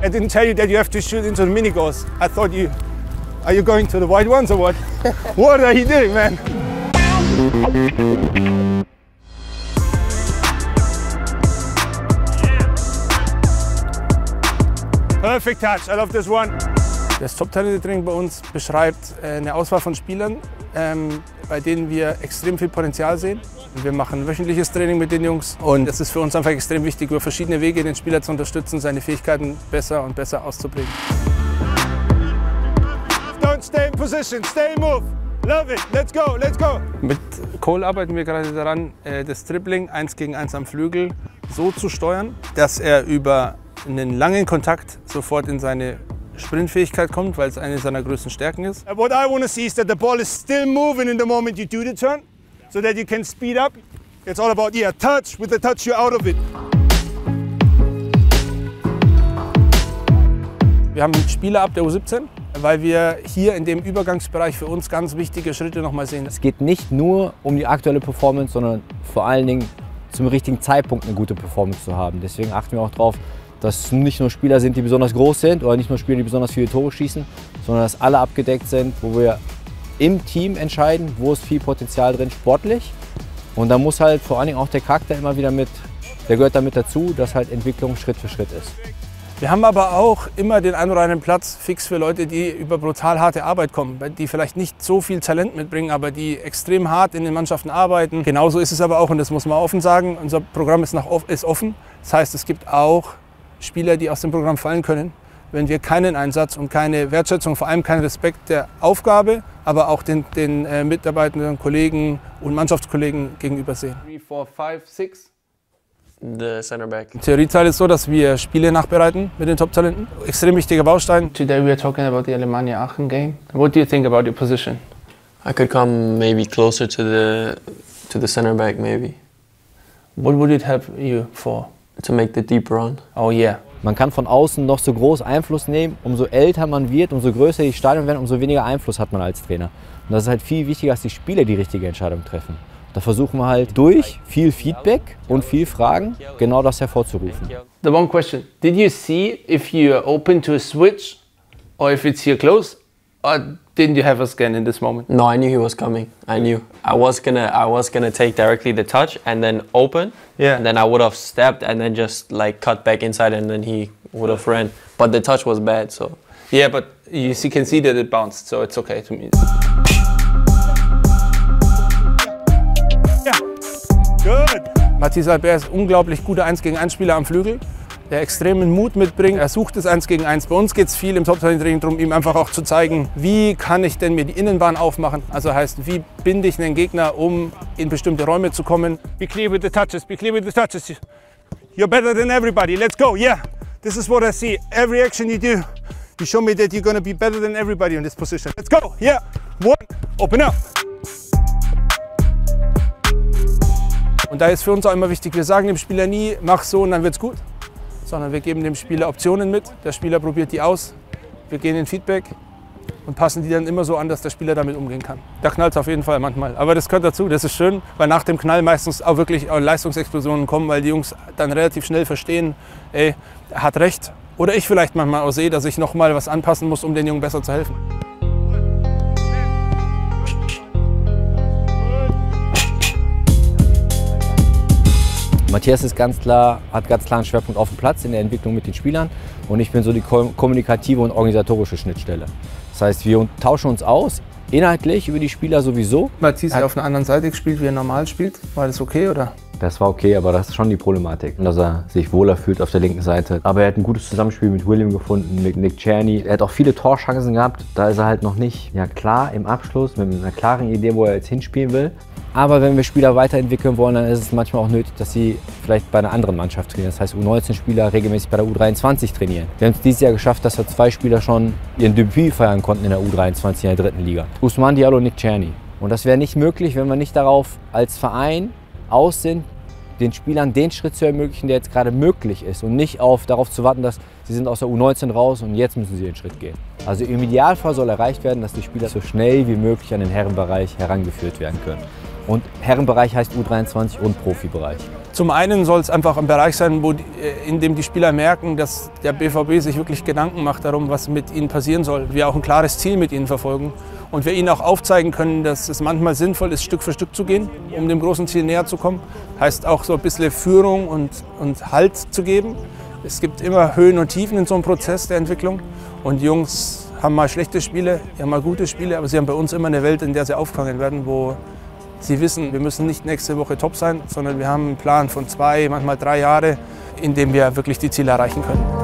I didn't tell you that you have to shoot into the mini goals. I thought are you going to the wide ones or what? What are you doing, man? Perfect touch, I love this one. Das Top-Talente-Training bei uns beschreibt eine Auswahl von Spielern, bei denen wir extrem viel Potenzial sehen. Wir machen wöchentliches Training mit den Jungs und es ist für uns einfach extrem wichtig, über verschiedene Wege den Spieler zu unterstützen, seine Fähigkeiten besser und besser auszuprägen. Don't stay in position, stay in move. Love it, let's go, let's go. Mit Cole arbeiten wir gerade daran, das Dribbling 1 gegen 1 am Flügel so zu steuern, dass er über einen langen Kontakt sofort in seine Sprintfähigkeit kommt, weil es eine seiner größten Stärken ist. What I want to see is that the ball is still moving in the moment you do the turn, so that you can speed up. It's all about touch. With the touch you're out of it. Wir haben Spieler ab der U17, weil wir hier in dem Übergangsbereich für uns ganz wichtige Schritte noch mal sehen. Es geht nicht nur um die aktuelle Performance, sondern vor allen Dingen zum richtigen Zeitpunkt eine gute Performance zu haben. Deswegen achten wir auch darauf, dass nicht nur Spieler sind, die besonders groß sind oder nicht nur Spieler, die besonders viele Tore schießen, sondern dass alle abgedeckt sind, wo wir im Team entscheiden, wo ist viel Potenzial drin, sportlich. Und da muss halt vor allen Dingen auch der Charakter immer wieder der gehört damit dazu, dass halt Entwicklung Schritt für Schritt ist. Wir haben aber auch immer den einen oder anderen Platz fix für Leute, die über brutal harte Arbeit kommen, die vielleicht nicht so viel Talent mitbringen, aber die extrem hart in den Mannschaften arbeiten. Genauso ist es aber auch, und das muss man offen sagen, unser Programm ist offen. Das heißt, es gibt auch Spieler, die aus dem Programm fallen können, wenn wir keinen Einsatz und keine Wertschätzung, vor allem keinen Respekt der Aufgabe, aber auch den Mitarbeitenden, Kollegen und Mannschaftskollegen gegenüber sehen. 3, 4, 5, 6. The center back. Der Theorieteil ist so, dass wir Spiele nachbereiten mit den Top-Talenten. Extrem wichtiger Baustein. Today we are talking about the Alemannia Aachen game. What do you think about your position? I could come maybe closer to the center back maybe. What would it help you for? To make the deep run. Oh yeah. Man kann von außen noch so groß Einfluss nehmen. Umso älter man wird, umso größer die Stadien werden, umso weniger Einfluss hat man als Trainer. Und das ist halt viel wichtiger, dass die Spieler die richtige Entscheidung treffen. Da versuchen wir halt durch viel Feedback und viel Fragen genau das hervorzurufen. The one question, did you see if you're open to a switch or if it's here close? Or didn't you have a scan in this moment? No, I knew he was coming. I knew. I was gonna take directly the touch and then open. Yeah. And then I would have stepped and then just like cut back inside and then he would have ran. But the touch was bad, so. Yeah, but you can see that it bounced, so it's okay to me. Yeah. Good. Mathis Albert ist ein unglaublich guter 1 gegen 1 Spieler am Flügel, der extremen Mut mitbringt. Er sucht das 1 gegen 1. Bei uns geht es viel im Top-Training darum, ihm einfach auch zu zeigen, wie kann ich denn mir die Innenbahn aufmachen. Also heißt, wie binde ich einen Gegner, um in bestimmte Räume zu kommen. Be clear with the touches, be clear with the touches. You're better than everybody, let's go, yeah. This is what I see. Every action you do, you show me that you're gonna be better than everybody in this position. Let's go, yeah. 1, open up. Und da ist für uns auch immer wichtig, wir sagen dem Spieler nie, mach so und dann wird's gut. Sondern wir geben dem Spieler Optionen mit, der Spieler probiert die aus, wir gehen in Feedback und passen die dann immer so an, dass der Spieler damit umgehen kann. Da knallt es auf jeden Fall manchmal, aber das gehört dazu, das ist schön, weil nach dem Knall meistens auch wirklich Leistungsexplosionen kommen, weil die Jungs dann relativ schnell verstehen, ey, er hat recht. Oder ich vielleicht manchmal auch sehe, dass ich noch mal was anpassen muss, um den Jungen besser zu helfen. Matthias ist hat ganz klar einen Schwerpunkt auf dem Platz in der Entwicklung mit den Spielern und ich bin so die kommunikative und organisatorische Schnittstelle. Das heißt, wir tauschen uns aus, inhaltlich über die Spieler sowieso. Matthias hat auf einer anderen Seite gespielt, wie er normal spielt. War das okay, oder? Das war okay, aber das ist schon die Problematik, dass er sich wohler fühlt auf der linken Seite. Aber er hat ein gutes Zusammenspiel mit William gefunden, mit Nick Czerny. Er hat auch viele Torchancen gehabt, da ist er halt noch nicht klar im Abschluss, mit einer klaren Idee, wo er jetzt hinspielen will. Aber wenn wir Spieler weiterentwickeln wollen, dann ist es manchmal auch nötig, dass sie vielleicht bei einer anderen Mannschaft trainieren. Das heißt, U19-Spieler regelmäßig bei der U23 trainieren. Wir haben es dieses Jahr geschafft, dass wir 2 Spieler schon ihren Debüt feiern konnten in der U23 in der 3. Liga. Ousmane Diallo und Nick Czerny. Und das wäre nicht möglich, wenn wir nicht darauf als Verein aus sind, den Spielern den Schritt zu ermöglichen, der jetzt gerade möglich ist und nicht darauf zu warten, dass sie sind aus der U19 raus und jetzt müssen sie den Schritt gehen. Also im Idealfall soll erreicht werden, dass die Spieler so schnell wie möglich an den Herrenbereich herangeführt werden können. Und Herrenbereich heißt U23 und Profibereich. Zum einen soll es einfach ein Bereich sein, in dem die Spieler merken, dass der BVB sich wirklich Gedanken macht darum, was mit ihnen passieren soll. Wir auch ein klares Ziel mit ihnen verfolgen und wir ihnen auch aufzeigen können, dass es manchmal sinnvoll ist, Stück für Stück zu gehen, um dem großen Ziel näher zu kommen. Heißt auch so ein bisschen Führung und Halt zu geben. Es gibt immer Höhen und Tiefen in so einem Prozess der Entwicklung und die Jungs haben mal schlechte Spiele, ja mal gute Spiele, aber sie haben bei uns immer eine Welt, in der sie aufgefangen werden, wo sie wissen, wir müssen nicht nächste Woche top sein, sondern wir haben einen Plan von 2, manchmal 3 Jahre, in dem wir wirklich die Ziele erreichen können.